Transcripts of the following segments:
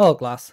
Hello class.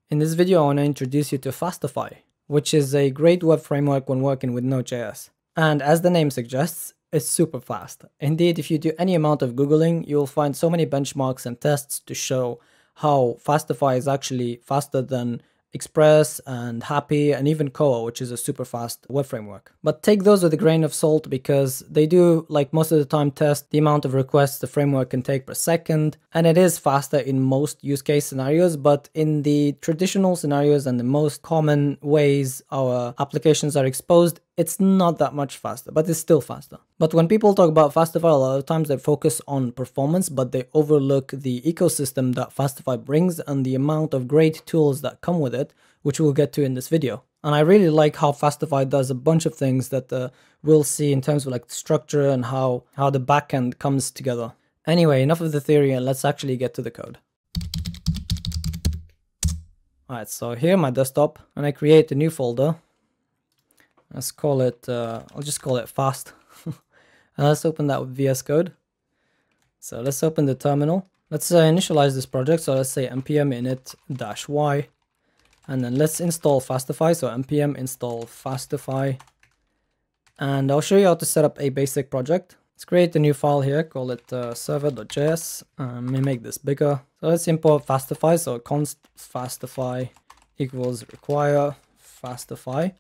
In this video I want to introduce you to Fastify, which is a great web framework when working with Node.js. And as the name suggests, it's super fast. Indeed, if you do any amount of Googling, you'll find so many benchmarks and tests to show how Fastify is actually faster than Express and Happy and even Koa, which is a super fast web framework. But take those with a grain of salt because they do, like most of the time, test the amount of requests the framework can take per second, and it is faster in most use case scenarios, but in the traditional scenarios and the most common ways our applications are exposed, it's not that much faster, but it's still faster. But when people talk about Fastify, a lot of times they focus on performance, but they overlook the ecosystem that Fastify brings and the amount of great tools that come with it, which we'll get to in this video. And I really like how Fastify does a bunch of things that we'll see in terms of like structure and how the backend comes together. Anyway, enough of the theory and let's actually get to the code. Alright, so here my desktop, and I create a new folder. Let's call it, I'll just call it fast. And let's open that with VS Code. So let's open the terminal. Let's initialize this project. So let's say npm init -y. And then let's install Fastify. So npm install Fastify. And I'll show you how to set up a basic project. Let's create a new file here, call it server.js. Let me make this bigger. So let's import Fastify. So const Fastify equals require Fastify.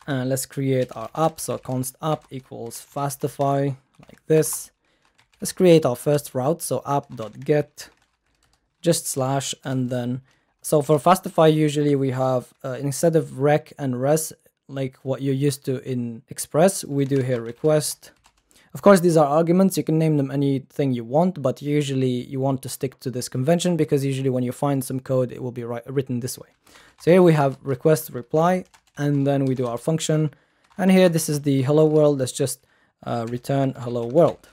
And let's create our app. So const app equals Fastify, like this. Let's create our first route. So app.get, just slash, and then, so for Fastify, usually we have, instead of rec and res, like what you're used to in Express, we do here request. Of course, these are arguments. You can name them anything you want, but usually you want to stick to this convention because usually when you find some code, it will be written this way. So here we have request reply, and then we do our function. And here, this is the hello world. Let's just return hello world.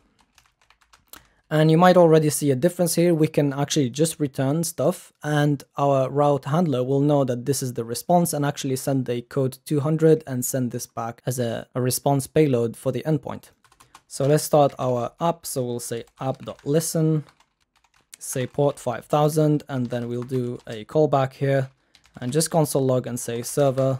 And you might already see a difference here. We can actually just return stuff, and our route handler will know that this is the response and actually send the code 200 and send this back as a response payload for the endpoint. So let's start our app. So we'll say app.listen, say port 5000, and then we'll do a callback here and just console log and say server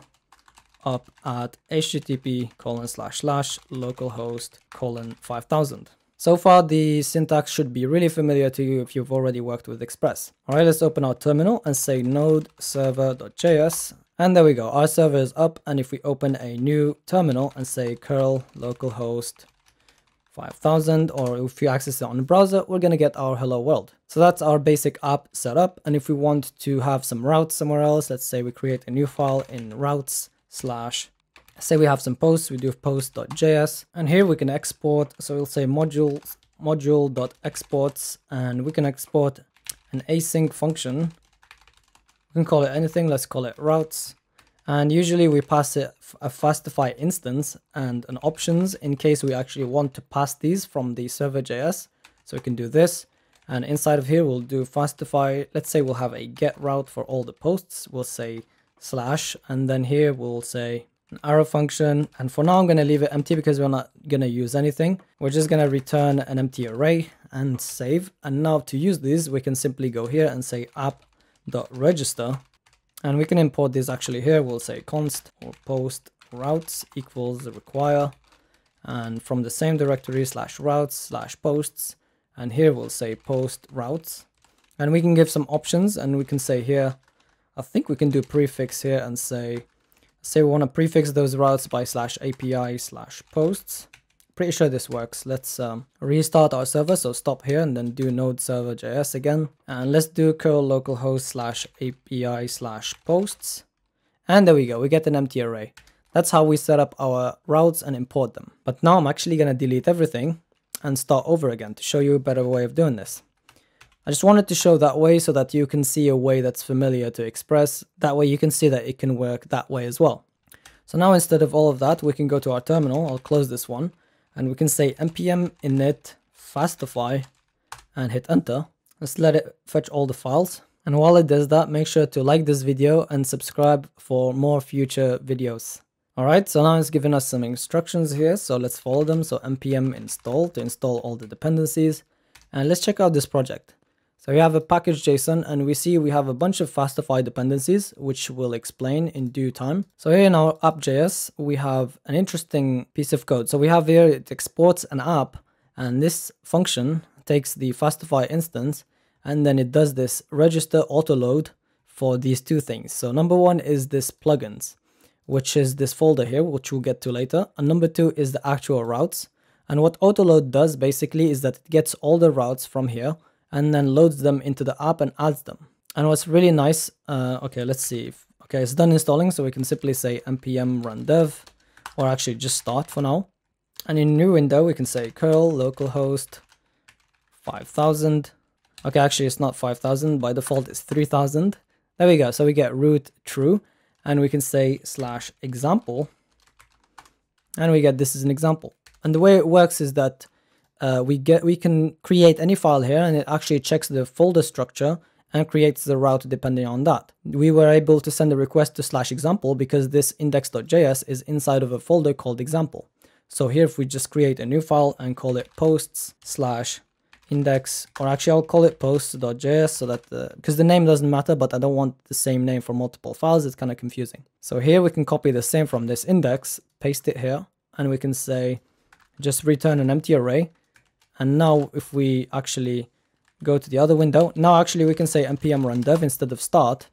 up at http://localhost:5000. So far, the syntax should be really familiar to you if you've already worked with Express. All right, let's open our terminal and say node server.js. And there we go, our server is up. And if we open a new terminal and say curl localhost 5000, or if you access it on the browser, we're going to get our hello world. So that's our basic app set up. And if we want to have some routes somewhere else, let's say we create a new file in routes / say we have some posts, we do post.js, and here we can export. So we'll say module.exports, and we can export an async function. We can call it anything. Let's call it routes. And usually we pass it a Fastify instance and an options in case we actually want to pass these from the server.js. So we can do this. And inside of here, we'll do Fastify. Let's say we'll have a get route for all the posts. We'll say /, and then here we'll say an arrow function. And for now, I'm going to leave it empty because we're not going to use anything. We're just going to return an empty array and save. And now to use these, we can simply go here and say app.register. And we can import this actually here. We'll say const or post routes equals require. And from the same directory /routes /posts. And here we'll say post routes. And we can give some options, and we can say here, I think we can do prefix here and say we want to prefix those routes by /API/posts. Pretty sure this works. Let's restart our server. So stop here and then do node server.js again. And let's do curl localhost /API/posts. And there we go. We get an empty array. That's how we set up our routes and import them. But now I'm actually going to delete everything and start over again to show you a better way of doing this. I just wanted to show that way so that you can see a way that's familiar to Express. That way you can see that it can work that way as well. So now instead of all of that, we can go to our terminal. I'll close this one. And we can say npm init fastify and hit enter. Let's let it fetch all the files. And while it does that, make sure to like this video and subscribe for more future videos. Alright, so now it's given us some instructions here. So let's follow them. So npm install to install all the dependencies. And let's check out this project. So we have a package JSON, and we see we have a bunch of Fastify dependencies, which we'll explain in due time. So here in our app.js, we have an interesting piece of code. So we have here, it exports an app, and this function takes the Fastify instance, and then it does this register autoload for these two things. So number one is this plugins, which is this folder here, which we'll get to later. And number two is the actual routes. And what autoload does basically is that it gets all the routes from here and then loads them into the app and adds them. And what's really nice, okay, let's see. Okay, it's done installing, so we can simply say npm run dev, or actually just start for now. And in new window, we can say curl localhost 5000. Okay, actually it's not 5000, by default it's 3000. There we go, so we get root true, and we can say /example, and we get this is an example. And the way it works is that we can create any file here, and it actually checks the folder structure and creates the route depending on that. We were able to send a request to /example because this index.js is inside of a folder called example. So here, if we just create a new file and call it posts/index, or actually I'll call it posts.js so that because the name doesn't matter, but I don't want the same name for multiple files. It's kind of confusing. So here we can copy the same from this index, paste it here, and we can say just return an empty array. And now if we actually go to the other window, now actually we can say npm run dev instead of start.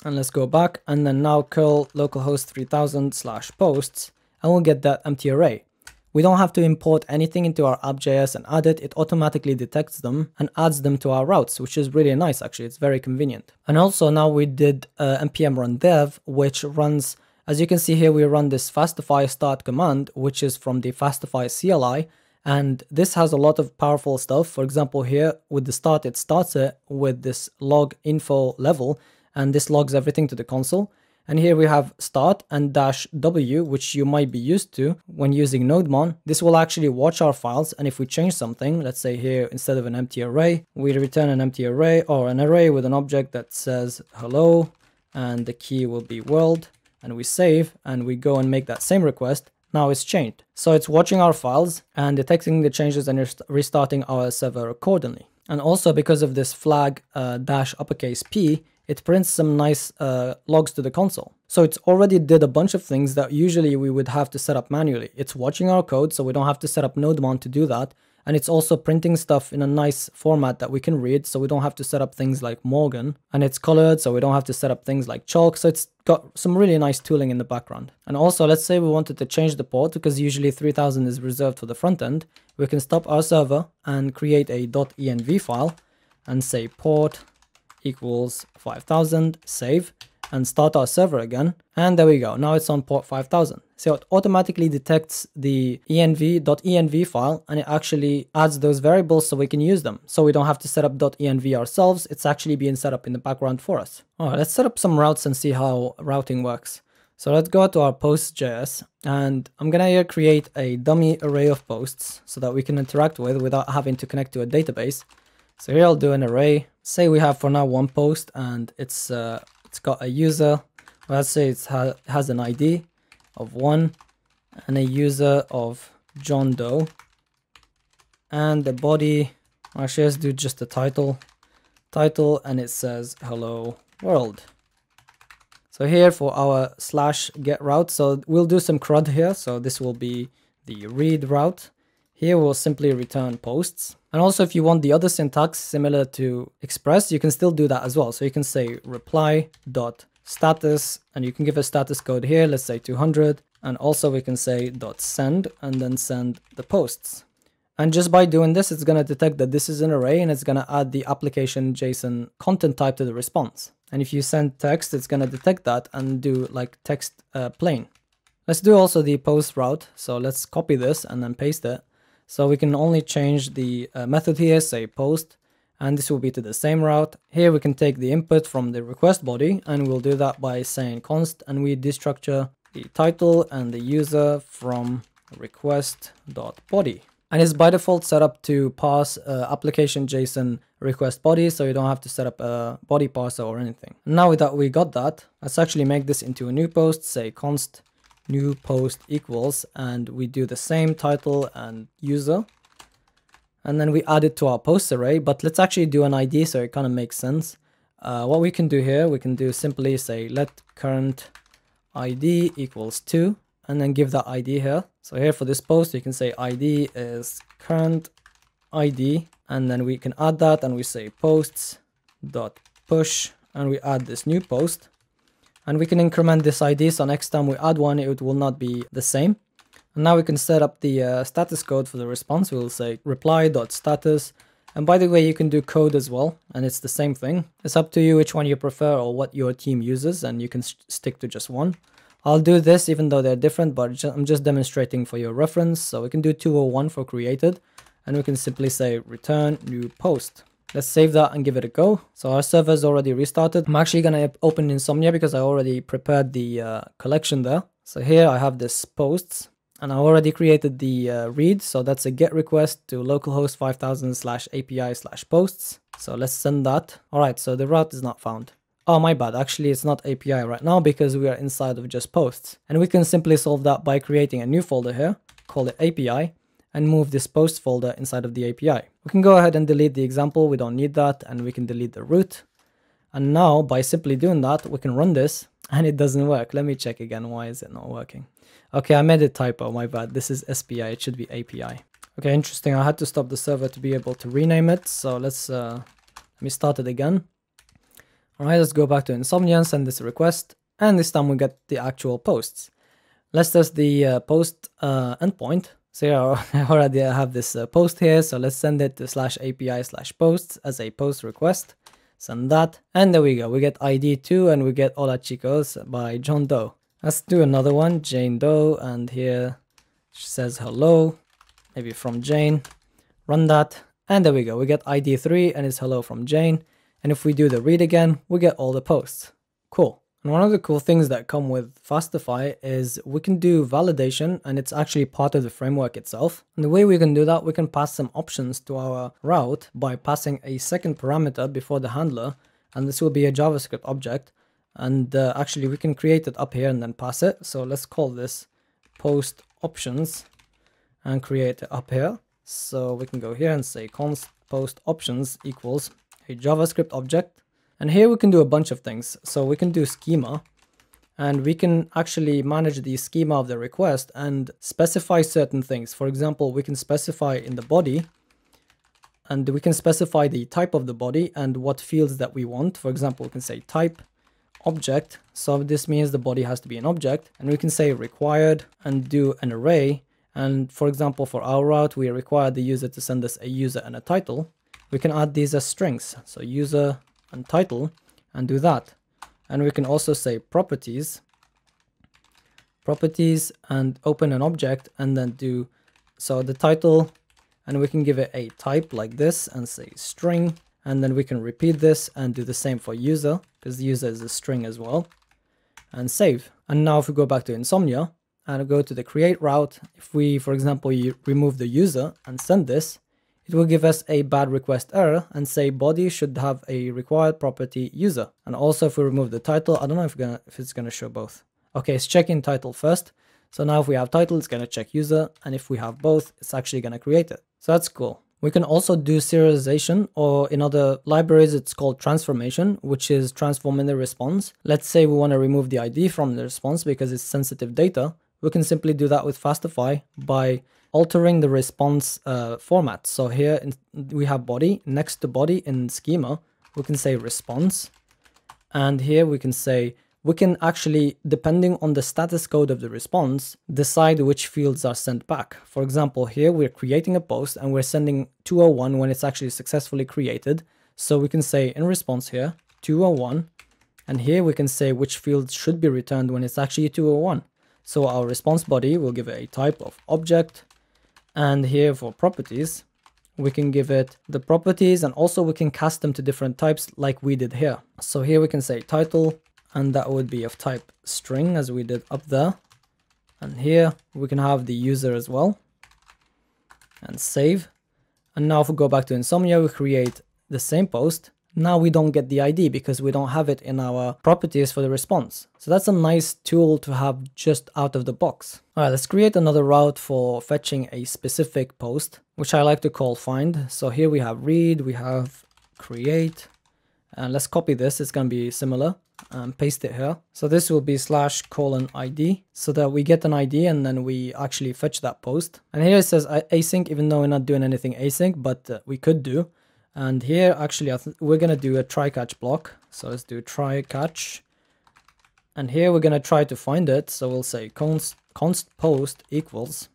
And let's go back, and then now curl localhost 3000/posts, and we'll get that empty array. We don't have to import anything into our app.js and add it. It automatically detects them and adds them to our routes, which is really nice actually. It's very convenient. And also now we did npm run dev, which runs, as you can see here, we run this fastify start command, which is from the fastify CLI. And this has a lot of powerful stuff. For example, here with the start, it starts it with this log info level, and this logs everything to the console. And here we have start and -w, which you might be used to when using NodeMon. This will actually watch our files, and if we change something, let's say here, instead of an empty array, we return an empty array, or an array with an object that says hello, and the key will be world, and we save, and we go and make that same request. Now it's changed. So it's watching our files and detecting the changes and restarting our server accordingly. And also because of this flag -P, it prints some nice logs to the console. So it's already did a bunch of things that usually we would have to set up manually. It's watching our code, so we don't have to set up NodeMon to do that. And it's also printing stuff in a nice format that we can read, so we don't have to set up things like Morgan. And it's colored, so we don't have to set up things like chalk. So it's got some really nice tooling in the background. And also, let's say we wanted to change the port, because usually 3000 is reserved for the front end. We can stop our server and create a .env file and say port equals 5000, save, and start our server again. And there we go. Now it's on port 5000. So it automatically detects the .env file, and it actually adds those variables so we can use them. So we don't have to set up .env ourselves. It's actually being set up in the background for us. All right, let's set up some routes and see how routing works. So let's go to our posts.js, and I'm gonna here create a dummy array of posts so that we can interact with without having to connect to a database. So here I'll do an array. Say we have for now one post, and it's got a user. Let's say it has an ID of 1 and a user of John Doe, and the body, actually let's do just the title, and it says hello world. So here for our /get route, so we'll do some CRUD here. So this will be the read route. Here we'll simply return posts. And also if you want the other syntax similar to Express, you can still do that as well. So you can say reply.status, and you can give a status code here, let's say 200. And also we can say .send, and then send the posts. And just by doing this, it's going to detect that this is an array, and it's going to add the application JSON content type to the response. And if you send text, it's going to detect that and do like text plain. Let's do also the post route. So let's copy this and then paste it. So we can only change the method here, say post, and this will be to the same route. Here we can take the input from the request body, and we'll do that by saying const, and we destructure the title and the user from request.body. And it's by default set up to parse application JSON request body, so you don't have to set up a body parser or anything. Now that we got that, let's actually make this into a new post, say const new post equals, and we do the same title and user. and then we add it to our post array, but let's actually do an ID so it kind of makes sense. What we can do here, we can do simply say let current ID equals 2, and then give that ID here. So here for this post, you can say ID is current ID, and then we can add that, and we say posts dot push, and we add this new post, and we can increment this ID, so next time we add one, it will not be the same. And now we can set up the status code for the response. We'll say reply.status. And by the way, you can do code as well, and it's the same thing. It's up to you which one you prefer or what your team uses, and you can stick to just one. I'll do this even though they're different, but I'm just demonstrating for your reference. So we can do 201 for created, and we can simply say return new post. Let's save that and give it a go. So our server is already restarted. I'm actually going to open Insomnia because I already prepared the collection there. So here I have this posts. And I already created the read, so that's a GET request to localhost 5000/API/posts. So let's send that. All right, so the route is not found. Oh, my bad. Actually, it's not API right now because we are inside of just posts. And we can simply solve that by creating a new folder here, call it API, and move this post folder inside of the API. We can go ahead and delete the example. We don't need that, and we can delete the root. And now, by simply doing that, we can run this, and it doesn't work. Let me check again. Why is it not working? Okay, I made a typo, my bad. This is SPI, it should be API. Okay, interesting. I had to stop the server to be able to rename it. So let me start it again. All right, let's go back to Insomnia and send this request. And this time we get the actual posts. Let's test the post endpoint. So here I already have this post here. So let's send it to /API/posts as a post request. Send that. And there we go. We get ID 2 and we get Hola Chicos by John Doe. Let's do another one, Jane Doe, and here she says hello, maybe from Jane. Run that, and there we go. We get ID 3 and it's hello from Jane. And if we do the read again, we get all the posts. Cool. And one of the cool things that come with Fastify is we can do validation, and it's actually part of the framework itself. And the way we can do that, we can pass some options to our route by passing a second parameter before the handler, and this will be a JavaScript object. And actually we can create it up here and then pass it. So let's call this post options and create it up here. So we can go here and say const post options equals a JavaScript object. And here we can do a bunch of things. So we can do schema, and we can actually manage the schema of the request and specify certain things. For example, we can specify in the body, and we can specify the type of the body and what fields that we want. For example, we can say type object, so this means the body has to be an object, and we can say required and do an array. And for example, for our route, we require the user to send us a user and a title. We can add these as strings, so user and title, and do that. And we can also say properties and open an object, and then do so the title, and we can give it a type like this and say string. And then we can repeat this and do the same for user, because the user is a string as well, and save. And now if we go back to Insomnia and go to the create route, if we, for example, remove the user and send this, it will give us a bad request error and say body should have a required property user. And also if we remove the title, I don't know if it's going to show both. Okay, it's checking title first. So now if we have title, it's going to check user. And if we have both, it's actually going to create it. So that's cool. We can also do serialization, or in other libraries, it's called transformation, which is transforming the response. Let's say we want to remove the ID from the response because it's sensitive data. We can simply do that with Fastify by altering the response format. So here we have body. Next to body in schema, we can say response. And here we can say, we can actually, depending on the status code of the response, decide which fields are sent back. For example, here we're creating a post and we're sending 201 when it's actually successfully created. So we can say in response here, 201. And here we can say which fields should be returned when it's actually 201. So our response body will give it a type of object. And here for properties, we can give it the properties, and also we can cast them to different types like we did here. So here we can say title, and that would be of type string as we did up there. And here we can have the user as well, and save. And now if we go back to Insomnia, we create the same post, now we don't get the ID because we don't have it in our properties for the response. So that's a nice tool to have just out of the box. All right, let's create another route for fetching a specific post, which I like to call find. So here we have read, we have create, and let's copy this. It's going to be similar and paste it here. So this will be /:ID so that we get an ID and then we actually fetch that post. And here it says async, even though we're not doing anything async, but we could do. And here, actually, we're going to do a try catch block. So let's do try catch. And here we're going to try to find it. So we'll say const post equals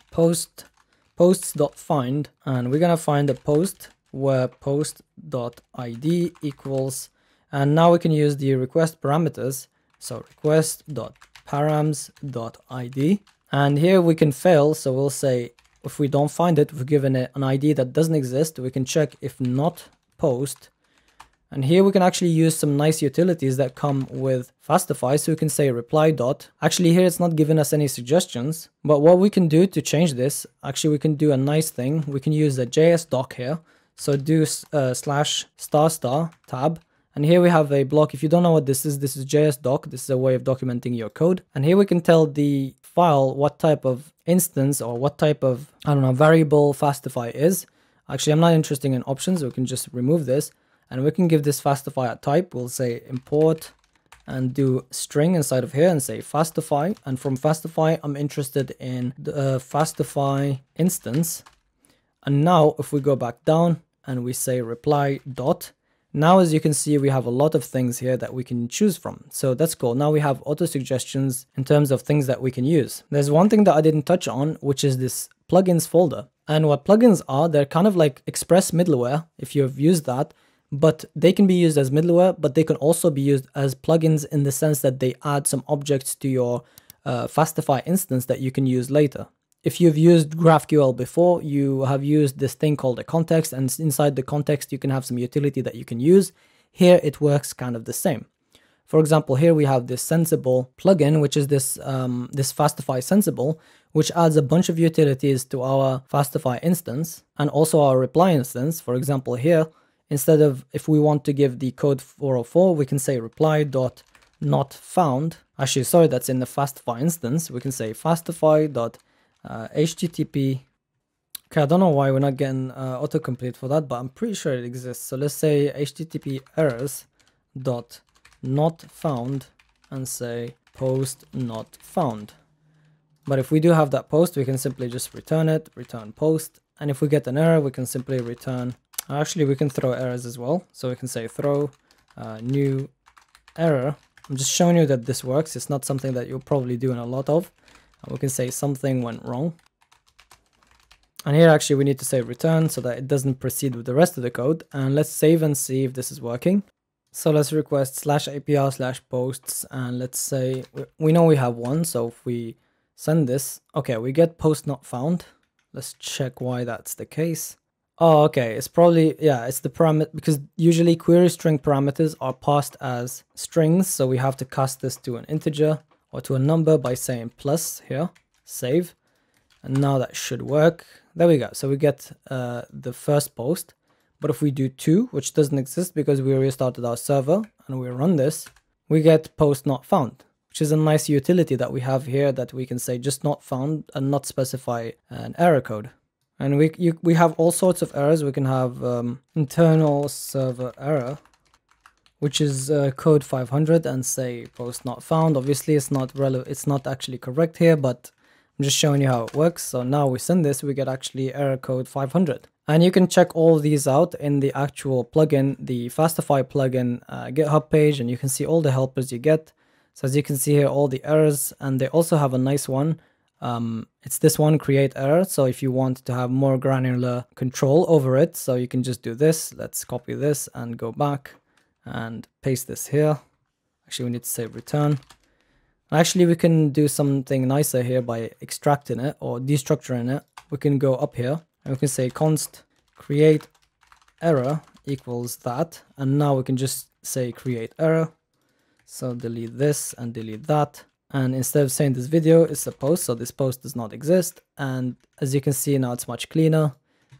posts.find. And we're going to find a post where post.id equals. And now we can use the request parameters. So request.params.id. And here we can fail. So we'll say, if we don't find it, we've given it an ID that doesn't exist. We can check if not post. And here we can actually use some nice utilities that come with Fastify. So we can say reply dot. Actually, here it's not giving us any suggestions. But what we can do to change this, actually, we can do a nice thing. We can use the JS doc here. So do /* tab. And here we have a block. If you don't know what this is JS doc. This is a way of documenting your code. And here we can tell the file what type of instance or what type of, I don't know, variable Fastify is. Actually, I'm not interested in options. We can just remove this. And we can give this Fastify a type. We'll say import and do string inside of here and say Fastify. And from Fastify, I'm interested in the Fastify instance. And now if we go back down and we say reply dot, now, as you can see, we have a lot of things here that we can choose from. So that's cool. Now we have auto suggestions in terms of things that we can use. There's one thing that I didn't touch on, which is this plugins folder. And what plugins are, they're kind of like Express middleware, if you've used that, but they can be used as middleware, but they can also be used as plugins in the sense that they add some objects to your Fastify instance that you can use later. If you've used GraphQL before, you have used this thing called a context, and inside the context, you can have some utility that you can use. Here, it works kind of the same. For example, here we have this Sensible plugin, which is this Fastify Sensible, which adds a bunch of utilities to our Fastify instance and also our reply instance. For example, here, instead of, if we want to give the code 404, we can say reply.notfound. Actually, sorry, that's in the Fastify instance. We can say fastify.http. Okay, I don't know why we're not getting autocomplete for that, but I'm pretty sure it exists. So let's say http errors.notfound and say post not found. But if we do have that post, we can simply just return it, return post. And if we get an error, we can simply return. Actually, we can throw errors as well. So we can say throw new error. I'm just showing you that this works. It's not something that you're probably doing a lot of. We can say something went wrong. And here actually we need to say return so that it doesn't proceed with the rest of the code. And let's save and see if this is working. So let's request /APR/posts and let's say we know we have one. So if we send this, okay, we get post not found. Let's check why that's the case. Oh, okay, it's probably, yeah, it's the parameter, because usually query string parameters are passed as strings. So we have to cast this to an integer or to a number by saying plus here, save. And now that should work. There we go. So we get the first post. But if we do 2, which doesn't exist because we restarted our server and we run this, we get post not found, which is a nice utility that we have here that we can say just not found and not specify an error code. And we have all sorts of errors. We can have internal server error, which is code 500 and say post not found. Obviously it's not relevant. It's not actually correct here, but I'm just showing you how it works. So now we send this, we get actually error code 500. And you can check all of these out in the actual plugin, the Fastify plugin GitHub page, and you can see all the helpers you get. So as you can see here, all the errors, and they also have a nice one. It's this one, create error. So if you want to have more granular control over it, so you can just do this. Let's copy this and go back and paste this here. Actually, we need to say return. Actually, we can do something nicer here by extracting it or destructuring it. We can go up here and we can say const create error equals that. And now we can just say create error. So delete this and delete that. And instead of saying this video, it's a post. So this post does not exist. And as you can see now, it's much cleaner.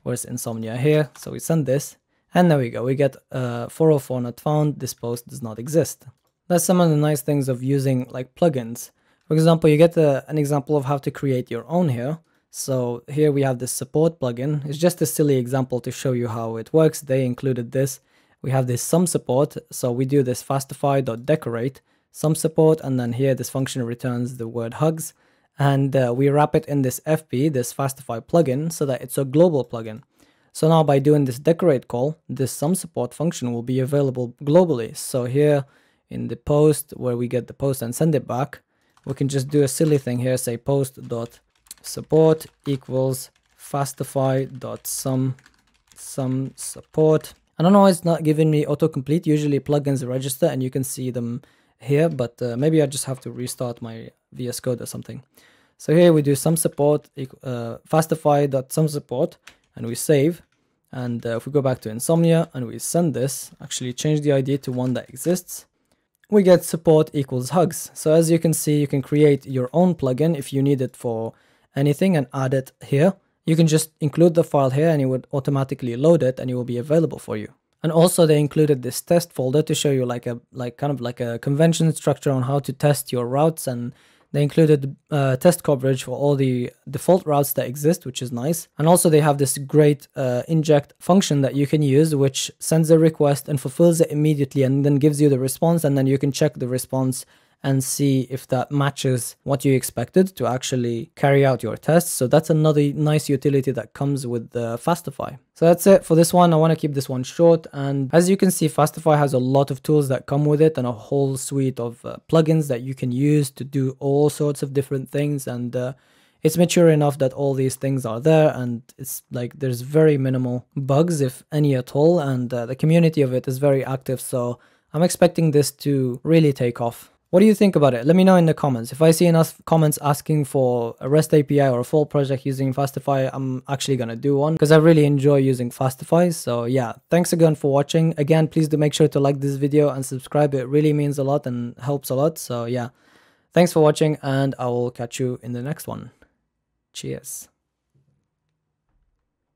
Where's Insomnia here? So we send this. And there we go, we get 404 not found, this post does not exist. That's some of the nice things of using like plugins. For example, you get an example of how to create your own here. So here we have this support plugin. It's just a silly example to show you how it works. They included this. We have this sum support. So we do this fastify.decorate sum support, and then here this function returns the word hugs, and we wrap it in this FP, this Fastify plugin, so that it's a global plugin. So now by doing this decorate call, this sum support function will be available globally. So here in the post where we get the post and send it back, we can just do a silly thing here, say post.support equals fastify.sum support. I don't know why it's not giving me autocomplete. Usually plugins register and you can see them here, but maybe I just have to restart my VS Code or something. So here we do sum support fastify.sum support, and we save. And if we go back to Insomnia and we send this, actually change the ID to one that exists, we get support equals hugs. So as you can see, you can create your own plugin if you need it for anything and add it here. You can just include the file here and it would automatically load it and it will be available for you. And also they included this test folder to show you kind of like a convention structure on how to test your routes, and they included test coverage for all the default routes that exist, which is nice. And also they have this great inject function that you can use, which sends a request and fulfills it immediately and then gives you the response, and then you can check the response and see if that matches what you expected to actually carry out your tests. So that's another nice utility that comes with Fastify. So that's it for this one. I want to keep this one short, and as you can see, Fastify has a lot of tools that come with it and a whole suite of plugins that you can use to do all sorts of different things, and it's mature enough that all these things are there, and it's like there's very minimal bugs, if any at all, and the community of it is very active, so I'm expecting this to really take off. What do you think about it? Let me know in the comments. If I see enough comments asking for a REST API or a full project using Fastify, I'm actually going to do one because I really enjoy using Fastify. So yeah, thanks again for watching. Again, please do make sure to like this video and subscribe. It really means a lot and helps a lot. So yeah, thanks for watching, and I will catch you in the next one. Cheers.